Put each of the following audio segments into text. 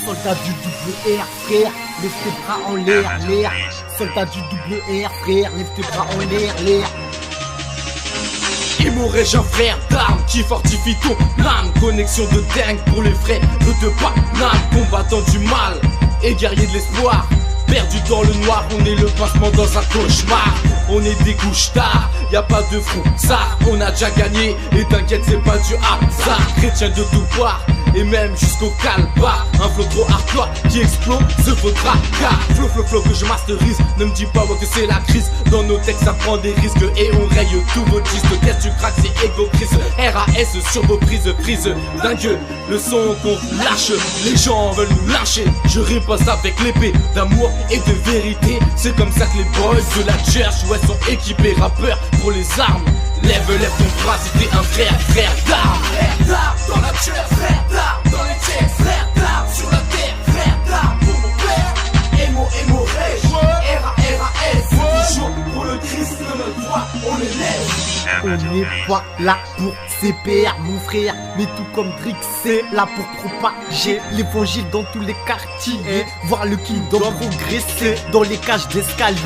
Soldat du double R, frère, lève tes bras en l'air, l'air. Soldat du double R, frère, lève tes bras en l'air, l'air. Et mourrais-je un frère d'armes qui fortifie ton âme. Connexion de dingue pour les frais de deux Paname. Combattant du mal et guerrier de l'espoir. Perdu dans le noir, on est le passement dans un cauchemar. On est des couches-tard, y a pas de front, ça on a déjà gagné. Et t'inquiète, c'est pas du hasard. Chrétien de tout part, et même jusqu'au calbar. Un flow trop hardcore qui explose votre car flow que je masterise. Ne me dis pas moi que c'est la crise. Dans nos textes ça prend des risques et on raye tous vos disques. Qu'est-ce tu craques, c'est ego crise. RAS sur vos prises dingue. Le son qu'on lâche, les gens veulent nous lâcher. Je riposte avec l'épée d'amour et de vérité. C'est comme ça que les boys de la church, ouais, sont équipés. Rappeurs pour les armes. Lève ton bras si t'es un frère d'armes. Frère d'armes dans la church, frère d'armes dans les checks, frère d'armes sur la terre, frère d'armes pour mon père. Emo rage, RAS, toujours pour le Christ de notre foi, on les lève. On n'est pas là pour CPR, mon frère, mais tout comme Drix, c'est là pour propager l'évangile dans tous les quartiers. Voir le kingdom progresser dans les cages d'escalier.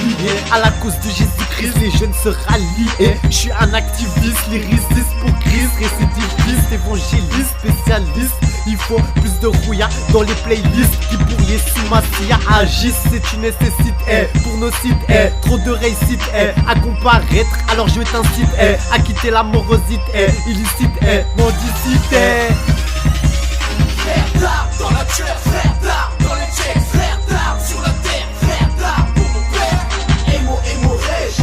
À la cause de Jésus-Christ, les jeunes se rallient. Je suis un activiste, lyriciste pour Christ, récidiviste, évangéliste, spécialiste. Il faut plus de rouilla dans les playlists qui pour les Massia agissent. C'est une nécessité pour nos sites. Trop de réussite à comparaître. Alors je t'incite à quitter l'amorosité illicite, mendicité. Frère d'armes dans la church, frère d'armes dans les checks, frère d'armes sur la terre, frère d'armes pour mon père. Emo rage,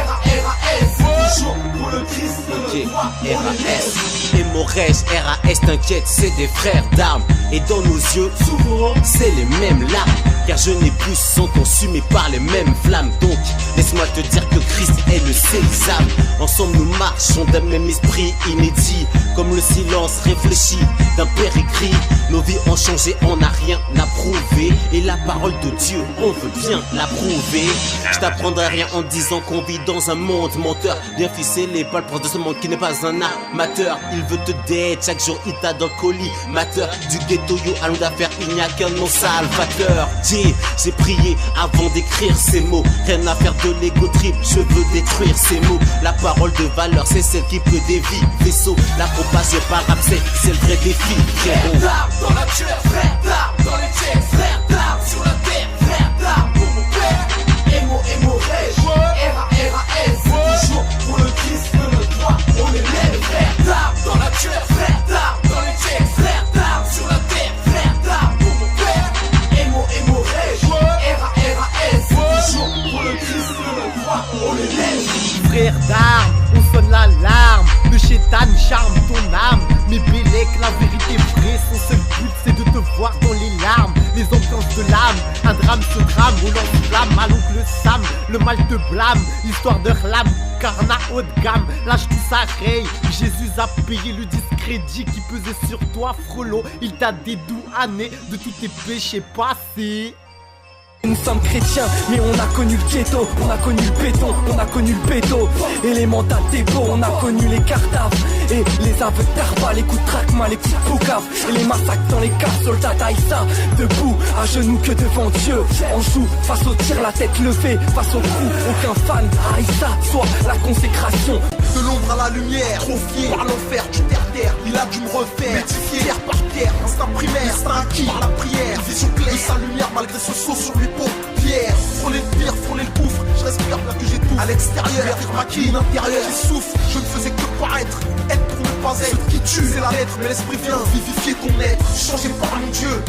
RAS, toujours pour le Christ de notre foi, on les laisse. Hémorragie, RAS, t'inquiète, c'est des frères d'armes. Et dans nos yeux, souvent, c'est les mêmes larmes. Car je n'ai plus sont consumés par les mêmes flammes. Donc, laisse-moi te dire que Christ est le sésame. Ensemble nous marchons d'un même esprit inédit. Comme le silence réfléchi d'un père écrit. Nos vies ont changé, on n'a rien à prouver. Et la parole de Dieu, on veut bien la prouver. Je t'apprendrai rien en disant qu'on vit dans un monde menteur. Bien ficelé, pas le prince de ce monde qui n'est pas un amateur. Il veut te date, chaque jour il t'a dans le colis. Mateur du ghetto, yo, allons d'affaires, il n'y a qu'un nom salvateur. J'ai prié avant d'écrire ces mots. Rien à faire de l'ego trip, je veux détruire ces mots. La parole de valeur, c'est celle qui peut dévier vaisseau. La propager par rap, c'est le vrai défi. Frère d'armes dans la church, frère d'armes dans les checks, frère d'armes sur la terre, frère d'armes pour mon père. Emo rage, RAS, toujours pour le Christ de notre foi, on les lève. Frère d'armes dans la church, frère d'armes dans les checks, frère d'armes sur la terre, frère d'armes pour mon père. Emo rage, RAS, toujours pour le Christ de notre foi, on les lève. Frère d'armes, on sonne l'alarme. Le chétan charme ton âme. Mais Bélec, la vérité vraie, son seul but c'est de te voir dans les larmes. Les ambiances de l'âme, un drame se drame. Au lance-flamme, à l'oncle Sam, le mal te blâme. Histoire de rlam, carna haut de gamme. Lâche tout ça, raye. Jésus a payé le discrédit qui pesait sur toi, frelot. Il t'a dédouané de tous tes péchés passés. Nous sommes chrétiens, mais on a connu le ghetto, on a connu le béton, on a connu le béto. Élémental dépôt, on a connu les cartaves et les aveux d'Arba, les coups de tracma, les coups de poucave et les massacres dans les caves. Soldats d'Aïssa, debout, à genoux que devant Dieu. On joue face au tir, la tête levée, face au coup. Aucun fan, Aïssa, soit la consécration. De l'ombre à la lumière, trop fier par l'enfer du terre-terre. Il a dû me refaire, métifier, terre par terre. Instinct primaire, instinct acquis par la prière. Une vision claire de sa lumière malgré ce saut sur lui. Pierre, frôler le pire, frôler le gouffre. Je respire bien que j'ai tout. À l'extérieur, maquille l'intérieur qui souffre. Je ne faisais que paraître, être pour ne pas être. Ce qui tue, c'est la lettre, mais l'esprit vient vivifier ton être. Changé par mon Dieu.